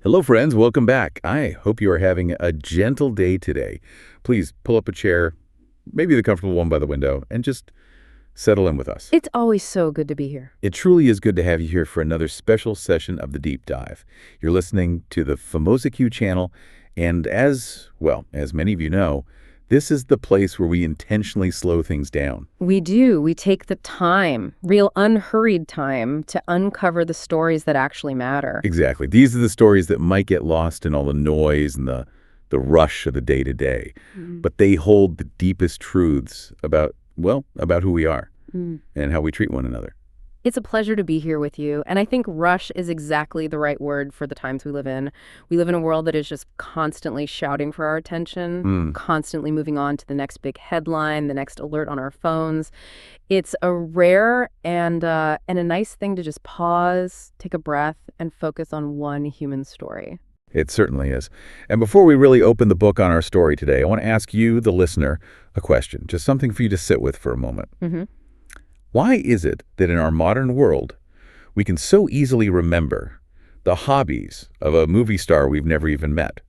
Hello, friends. Welcome back. I hope you are having a gentle day today. Please pull up a chair, maybe the comfortable one by the window, and just settle in with us. It's always so good to be here. It truly is good to have you here for another special session of the Deep Dive. You're listening to the FAMOSIQ channel, and as many of you know, this is the place where we intentionally slow things down. We do. We take the time, real unhurried time, to uncover the stories that actually matter. Exactly. These are the stories that might get lost in all the noise and the rush of the day-to-day. But they hold the deepest truths about who we are and how we treat one another. It's a pleasure to be here with you, and I think rush is exactly the right word for the times we live in. We live in a world that is just constantly shouting for our attention, constantly moving on to the next big headline, the next alert on our phones. It's a rare and a nice thing to just pause, take a breath, and focus on one human story. It certainly is. And before we really open the book on our story today, I want to ask you, the listener, a question, just something for you to sit with for a moment. Why is it that in our modern world, we can so easily remember the hobbies of a movie star we've never even met?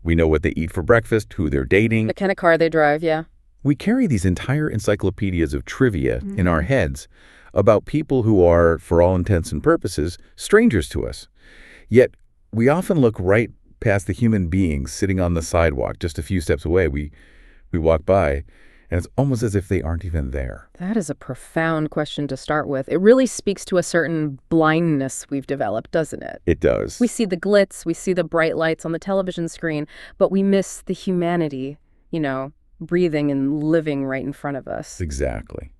We know what they eat for breakfast, who they're dating. The kind of car they drive, yeah. We carry these entire encyclopedias of trivia in our heads about people who are, for all intents and purposes, strangers to us. Yet, we often look right past the human beings sitting on the sidewalk just a few steps away. We walk by, and it's almost as if they aren't even there. That is a profound question to start with. It really speaks to a certain blindness we've developed, doesn't it? It does. We see the glitz, we see the bright lights on the television screen, but we miss the humanity, breathing and living right in front of us. Exactly.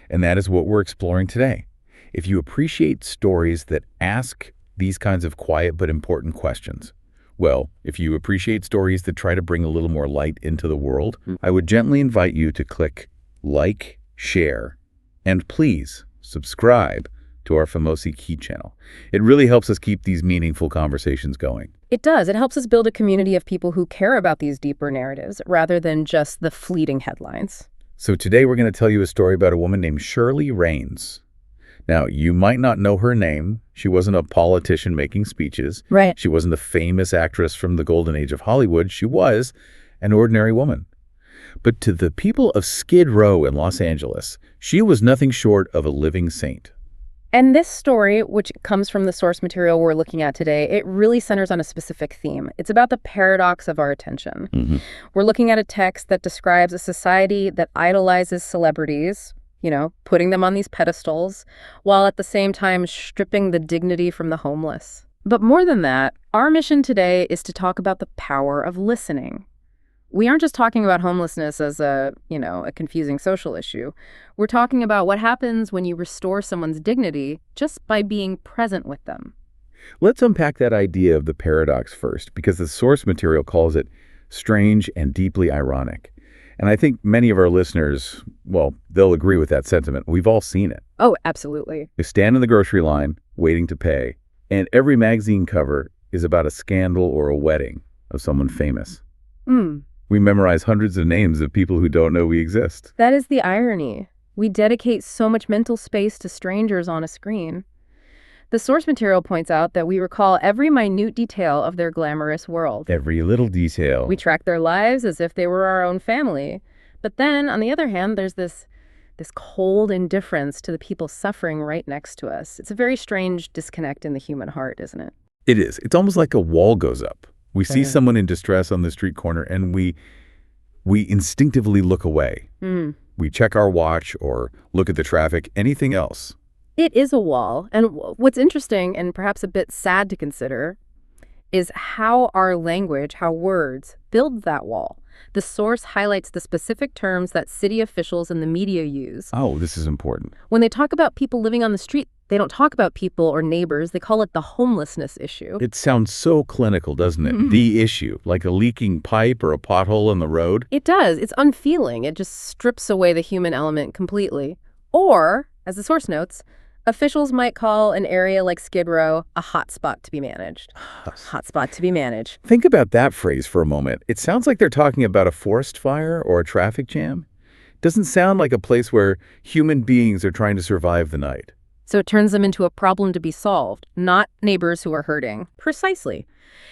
And that is what we're exploring today. If you appreciate stories that ask these kinds of quiet but important questions, if you appreciate stories that try to bring a little more light into the world, I would gently invite you to click like, share, and please subscribe to our FAMOSIQ channel. It really helps us keep these meaningful conversations going. It does. It helps us build a community of people who care about these deeper narratives rather than just the fleeting headlines. So today we're going to tell you a story about a woman named Shirley Raines. Now, you might not know her name. She wasn't a politician making speeches. Right. She wasn't a famous actress from the golden age of Hollywood. She was an ordinary woman. But to the people of Skid Row in Los Angeles, she was nothing short of a living saint. And this story, which comes from the source material we're looking at today, it really centers on a specific theme. It's about the paradox of our attention. We're looking at a text that describes a society that idolizes celebrities, putting them on these pedestals, while at the same time stripping the dignity from the homeless. But more than that, our mission today is to talk about the power of listening. We aren't just talking about homelessness as a confusing social issue. We're talking about what happens when you restore someone's dignity just by being present with them. Let's unpack that idea of the paradox first, because the source material calls it strange and deeply ironic. And I think many of our listeners, they'll agree with that sentiment. We've all seen it. Oh, absolutely. You stand in the grocery line waiting to pay, and every magazine cover is about a scandal or a wedding of someone famous. We memorize hundreds of names of people who don't know we exist. That is the irony. We dedicate so much mental space to strangers on a screen. The source material points out that we recall every minute detail of their glamorous world. Every little detail. We track their lives as if they were our own family. But then, on the other hand, there's this cold indifference to the people suffering right next to us. It's a very strange disconnect in the human heart, isn't it? It is. It's almost like a wall goes up. We see someone in distress on the street corner, and we instinctively look away. We check our watch or look at the traffic, anything else. It is a wall. And what's interesting and perhaps a bit sad to consider is how our language, how words, build that wall. The source highlights the specific terms that city officials and the media use. Oh, this is important. When they talk about people living on the street, they don't talk about people or neighbors. They call it the homelessness issue. It sounds so clinical, doesn't it? The issue, like a leaking pipe or a pothole in the road. It does. It's unfeeling. It just strips away the human element completely. Or, as the source notes, officials might call an area like Skid Row a hot spot to be managed. Hot spot to be managed. Think about that phrase for a moment. It sounds like they're talking about a forest fire or a traffic jam. It doesn't sound like a place where human beings are trying to survive the night. So it turns them into a problem to be solved, not neighbors who are hurting. Precisely.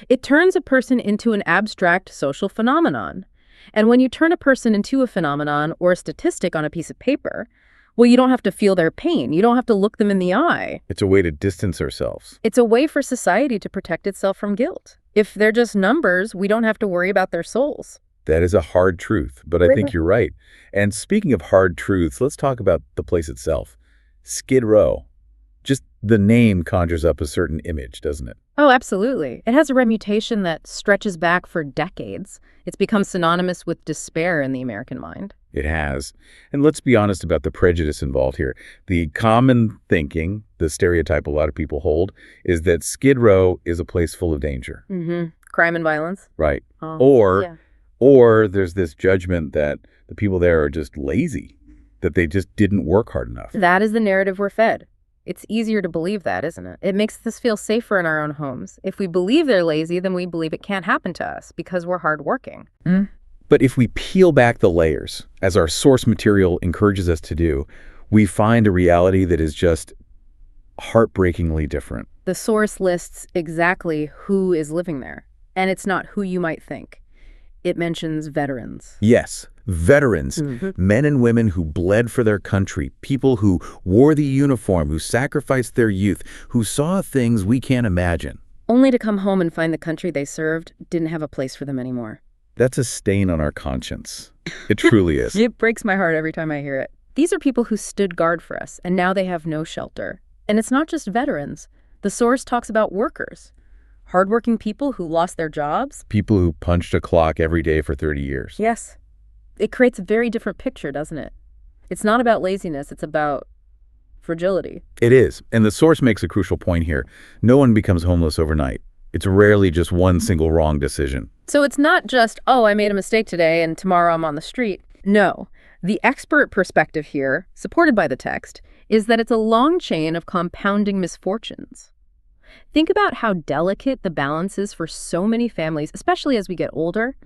It turns a person into an abstract social phenomenon. And when you turn a person into a phenomenon or a statistic on a piece of paper, well, you don't have to feel their pain. You don't have to look them in the eye. It's a way to distance ourselves. It's a way for society to protect itself from guilt. If they're just numbers, we don't have to worry about their souls. That is a hard truth, but I think you're right. And speaking of hard truths, let's talk about the place itself. Skid Row. Just the name conjures up a certain image, doesn't it? Oh, absolutely. It has a reputation that stretches back for decades. It's become synonymous with despair in the American mind. It has. And let's be honest about the prejudice involved here. The common thinking, the stereotype a lot of people hold, is that Skid Row is a place full of danger. Mm-hmm. Crime and violence. Right. Oh, Or there's this judgment that the people there are just lazy, that they just didn't work hard enough. That is the narrative we're fed. It's easier to believe that, isn't it? It makes us feel safer in our own homes. If we believe they're lazy, then we believe it can't happen to us because we're hardworking. But if we peel back the layers, as our source material encourages us to do, we find a reality that is just heartbreakingly different. The source lists exactly who is living there, and it's not who you might think. It mentions veterans. Yes, veterans, men and women who bled for their country, people who wore the uniform, who sacrificed their youth, who saw things we can't imagine. Only to come home and find the country they served didn't have a place for them anymore. That's a stain on our conscience. It truly is. It breaks my heart every time I hear it. These are people who stood guard for us, and now they have no shelter. And it's not just veterans. The source talks about workers. Hardworking people who lost their jobs. People who punched a clock every day for 30 years. Yes. It creates a very different picture, doesn't it? It's not about laziness, it's about fragility. It is. And the source makes a crucial point here. No one becomes homeless overnight. It's rarely just one single wrong decision. So it's not just, oh, I made a mistake today and tomorrow I'm on the street. No. The expert perspective here, supported by the text, is that it's a long chain of compounding misfortunes. Think about how delicate the balance is for so many families, especially as we get older.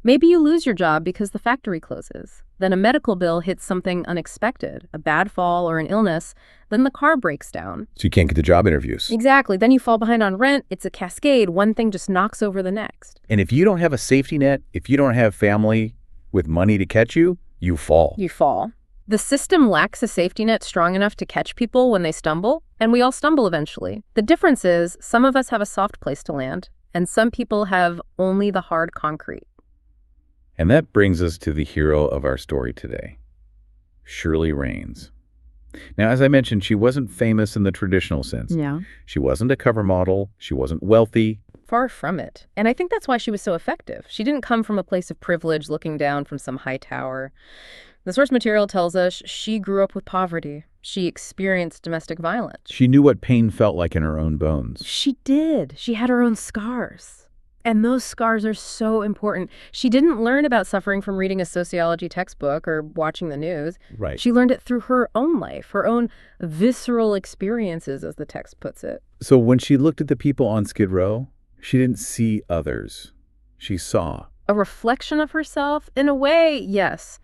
Maybe you lose your job because the factory closes. Then a medical bill hits something unexpected, a bad fall or an illness. Then the car breaks down. So you can't get the job interviews. Exactly. Then you fall behind on rent. It's a cascade. One thing just knocks over the next. And if you don't have a safety net, if you don't have family with money to catch you, you fall. You fall. The system lacks a safety net strong enough to catch people when they stumble, and we all stumble eventually. The difference is some of us have a soft place to land, and some people have only the hard concrete. And that brings us to the hero of our story today, Shirley Raines. Now, as I mentioned, she wasn't famous in the traditional sense. Yeah. She wasn't a cover model. She wasn't wealthy. Far from it. And I think that's why she was so effective. She didn't come from a place of privilege looking down from some high tower. The source material tells us she grew up with poverty. She experienced domestic violence. She knew what pain felt like in her own bones. She did. She had her own scars. And those scars are so important. She didn't learn about suffering from reading a sociology textbook or watching the news. Right. She learned it through her own life, her own visceral experiences, as the text puts it. So when she looked at the people on Skid Row, she didn't see others. She saw. A reflection of herself? In a way, yes.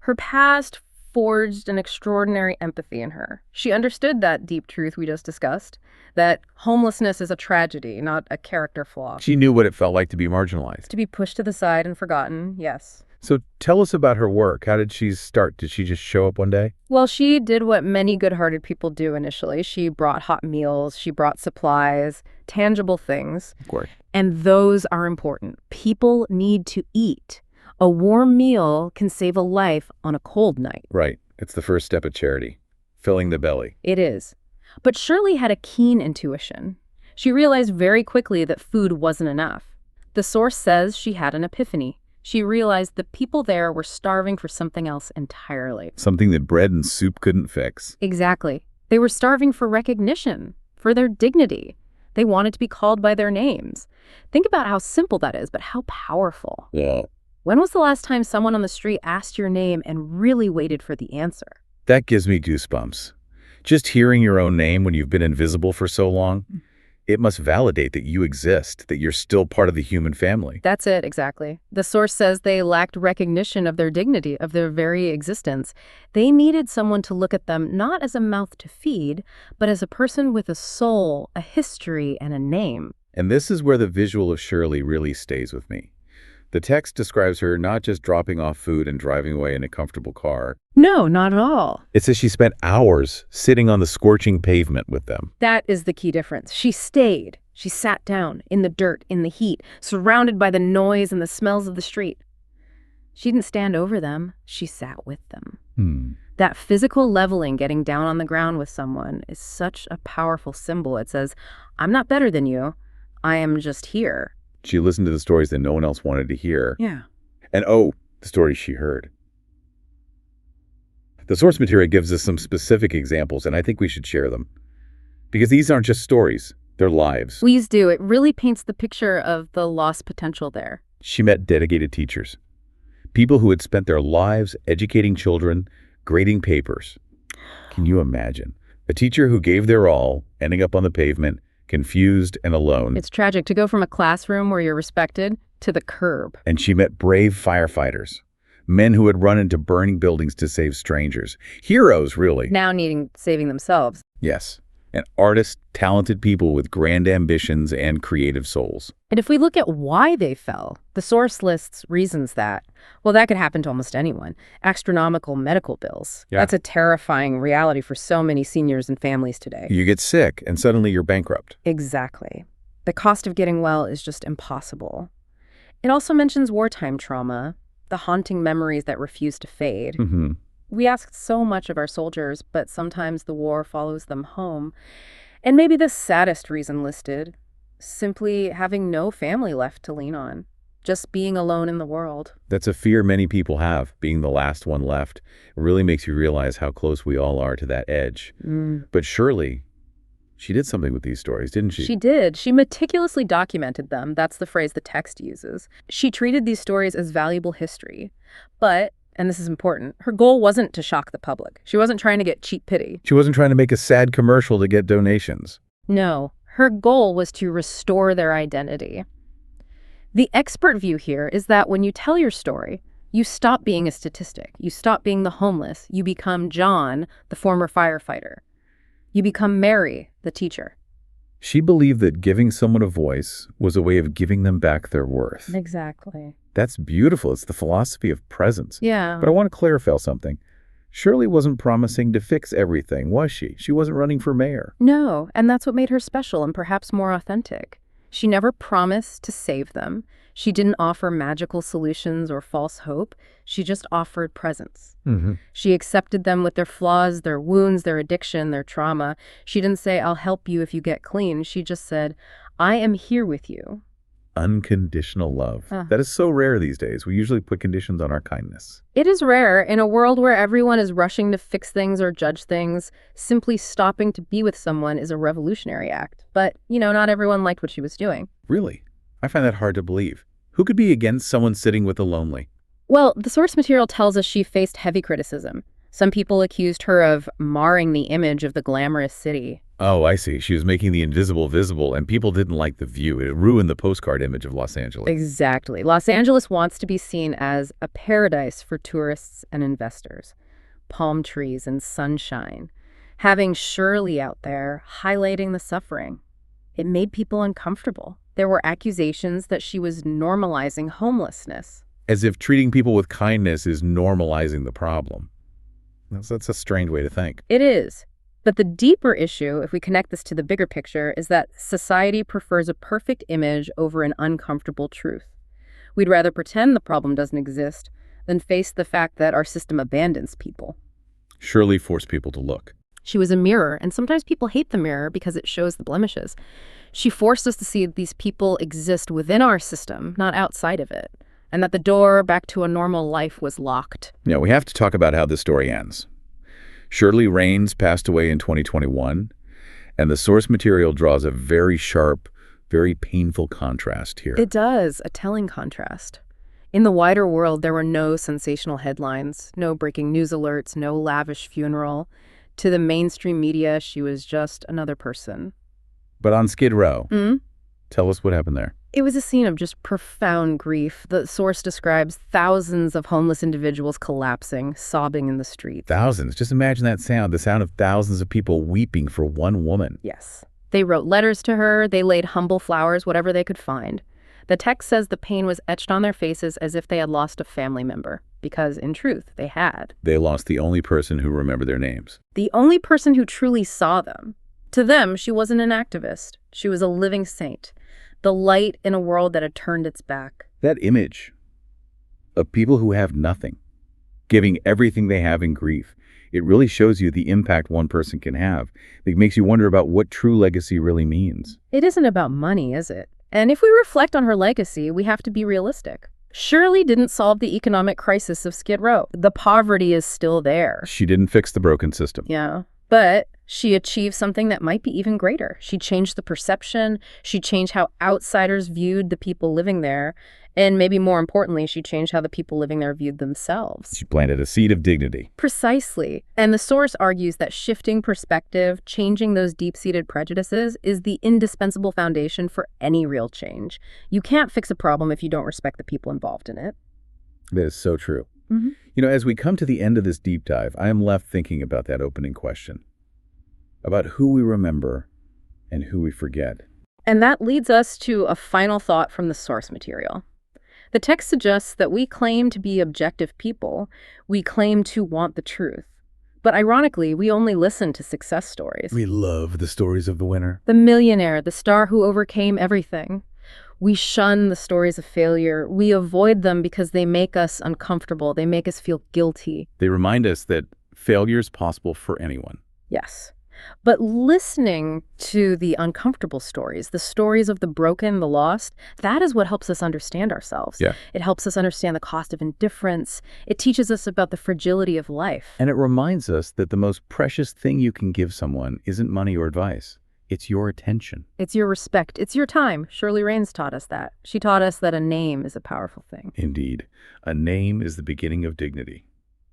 Her past forged an extraordinary empathy in her. She understood that deep truth we just discussed, that homelessness is a tragedy, not a character flaw. She knew what it felt like to be marginalized. To be pushed to the side and forgotten, yes. So tell us about her work. How did she start? Did she just show up one day? Well, she did what many good-hearted people do initially. She brought hot meals, she brought supplies, tangible things. Of course. And those are important. People need to eat. A warm meal can save a life on a cold night. Right. It's the first step of charity, filling the belly. It is. But Shirley had a keen intuition. She realized very quickly that food wasn't enough. The source says she had an epiphany. She realized the people there were starving for something else entirely. Something that bread and soup couldn't fix. Exactly. They were starving for recognition, for their dignity. They wanted to be called by their names. Think about how simple that is, but how powerful. Yeah. When was the last time someone on the street asked your name and really waited for the answer? That gives me goosebumps. Just hearing your own name when you've been invisible for so long, it must validate that you exist, that you're still part of the human family. That's it, exactly. The source says they lacked recognition of their dignity, of their very existence. They needed someone to look at them not as a mouth to feed, but as a person with a soul, a history, and a name. And this is where the visual of Shirley really stays with me. The text describes her not just dropping off food and driving away in a comfortable car. No, not at all. It says she spent hours sitting on the scorching pavement with them. That is the key difference. She stayed. She sat down in the dirt, in the heat, surrounded by the noise and the smells of the street. She didn't stand over them. She sat with them. That physical leveling, getting down on the ground with someone, is such a powerful symbol. It says, I'm not better than you. I am just here. She listened to the stories that no one else wanted to hear. Yeah. And the stories she heard. The source material gives us some specific examples, and I think we should share them. Because these aren't just stories, they're lives. Please do. It really paints the picture of the lost potential there. She met dedicated teachers. People who had spent their lives educating children, grading papers. Can you imagine? A teacher who gave their all, ending up on the pavement, confused and alone. It's tragic to go from a classroom where you're respected to the curb. And she met brave firefighters, men who had run into burning buildings to save strangers. Heroes, really. Now needing saving themselves. Yes. And artists, talented people with grand ambitions and creative souls. And if we look at why they fell, the source lists reasons that. Well, that could happen to almost anyone. Astronomical medical bills. Yeah. That's a terrifying reality for so many seniors and families today. You get sick and suddenly you're bankrupt. Exactly. The cost of getting well is just impossible. It also mentions wartime trauma, the haunting memories that refuse to fade. We ask so much of our soldiers, but sometimes the war follows them home. And maybe the saddest reason listed, simply having no family left to lean on, just being alone in the world. That's a fear many people have, being the last one left. It really makes you realize how close we all are to that edge. But Shirley, she did something with these stories, didn't she? She did. She meticulously documented them. That's the phrase the text uses. She treated these stories as valuable history. But, and this is important, her goal wasn't to shock the public. She wasn't trying to get cheap pity. She wasn't trying to make a sad commercial to get donations. No, her goal was to restore their identity. The expert view here is that when you tell your story, you stop being a statistic. You stop being the homeless. You become John, the former firefighter. You become Mary, the teacher. She believed that giving someone a voice was a way of giving them back their worth. Exactly. That's beautiful. It's the philosophy of presence. Yeah. But I want to clarify something. Shirley wasn't promising to fix everything, was she? She wasn't running for mayor. No, and that's what made her special and perhaps more authentic. She never promised to save them. She didn't offer magical solutions or false hope. She just offered presence. She accepted them with their flaws, their wounds, their addiction, their trauma. She didn't say, I'll help you if you get clean. She just said, I am here with you. Unconditional love. That is so rare these days. We usually put conditions on our kindness. It is rare in a world where everyone is rushing to fix things or judge things. Simply stopping to be with someone is a revolutionary act. But, not everyone liked what she was doing. Really? I find that hard to believe. Who could be against someone sitting with the lonely? Well, the source material tells us she faced heavy criticism. Some people accused her of marring the image of the glamorous city. Oh, I see. She was making the invisible visible, and people didn't like the view. It ruined the postcard image of Los Angeles. Exactly. Los Angeles wants to be seen as a paradise for tourists and investors. Palm trees and sunshine. Having Shirley out there highlighting the suffering. It made people uncomfortable. There were accusations that she was normalizing homelessness. As if treating people with kindness is normalizing the problem. That's a strange way to think. It is. But the deeper issue, if we connect this to the bigger picture, is that society prefers a perfect image over an uncomfortable truth. We'd rather pretend the problem doesn't exist than face the fact that our system abandons people. Shirley forced people to look. She was a mirror, and sometimes people hate the mirror because it shows the blemishes. She forced us to see these people exist within our system, not outside of it, and that the door back to a normal life was locked. Yeah, we have to talk about how this story ends. Shirley Raines passed away in 2021, and the source material draws a very sharp, very painful contrast here. It does, a telling contrast. In the wider world, there were no sensational headlines, no breaking news alerts, no lavish funeral. To the mainstream media, she was just another person. But on Skid Row, tell us what happened there. It was a scene of just profound grief. The source describes thousands of homeless individuals collapsing, sobbing in the street. Thousands. Just imagine that sound, the sound of thousands of people weeping for one woman. Yes. They wrote letters to her, they laid humble flowers, whatever they could find. The text says the pain was etched on their faces as if they had lost a family member, because, in truth, they had. They lost the only person who remembered their names. The only person who truly saw them. To them, she wasn't an activist. She was a living saint, the light in a world that had turned its back. That image of people who have nothing, giving everything they have in grief, it really shows you the impact one person can have. It makes you wonder about what true legacy really means. It isn't about money, is it? And if we reflect on her legacy, we have to be realistic. Shirley didn't solve the economic crisis of Skid Row. The poverty is still there. She didn't fix the broken system. Yeah, but she achieved something that might be even greater. She changed the perception. She changed how outsiders viewed the people living there. And maybe more importantly, she changed how the people living there viewed themselves. She planted a seed of dignity. Precisely. And the source argues that shifting perspective, changing those deep-seated prejudices, is the indispensable foundation for any real change. You can't fix a problem if you don't respect the people involved in it. That is so true. You know, as we come to the end of this deep dive, I am left thinking about that opening question, about who we remember and who we forget. And that leads us to a final thought from the source material. The text suggests that we claim to be objective people. We claim to want the truth. But ironically, we only listen to success stories. We love the stories of the winner. The millionaire, the star who overcame everything. We shun the stories of failure. We avoid them because they make us uncomfortable. They make us feel guilty. They remind us that failure is possible for anyone. Yes. But listening to the uncomfortable stories, the stories of the broken, the lost, that is what helps us understand ourselves. Yeah. It helps us understand the cost of indifference. It teaches us about the fragility of life. And it reminds us that the most precious thing you can give someone isn't money or advice. It's your attention. It's your respect. It's your time. Shirley Raines taught us that. She taught us that a name is a powerful thing. Indeed. A name is the beginning of dignity.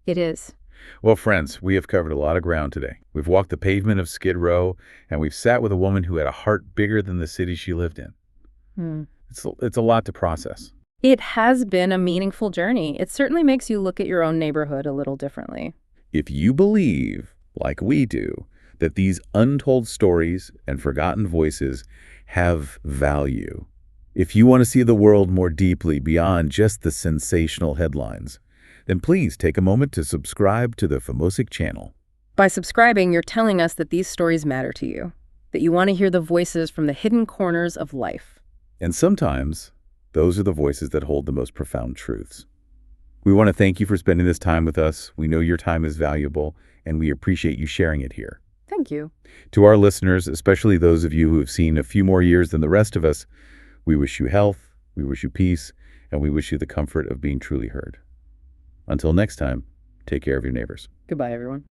It is. Well, friends, we have covered a lot of ground today. We've walked the pavement of Skid Row, and we've sat with a woman who had a heart bigger than the city she lived in. It's a lot to process. It has been a meaningful journey. It certainly makes you look at your own neighborhood a little differently. If you believe, like we do, that these untold stories and forgotten voices have value, if you want to see the world more deeply beyond just the sensational headlines, then please take a moment to subscribe to the FAMOSIQ channel. By subscribing, you're telling us that these stories matter to you, that you want to hear the voices from the hidden corners of life. And sometimes, those are the voices that hold the most profound truths. We want to thank you for spending this time with us. We know your time is valuable, and we appreciate you sharing it here. Thank you. To our listeners, especially those of you who have seen a few more years than the rest of us, we wish you health, we wish you peace, and we wish you the comfort of being truly heard. Until next time, take care of your neighbors. Goodbye, everyone.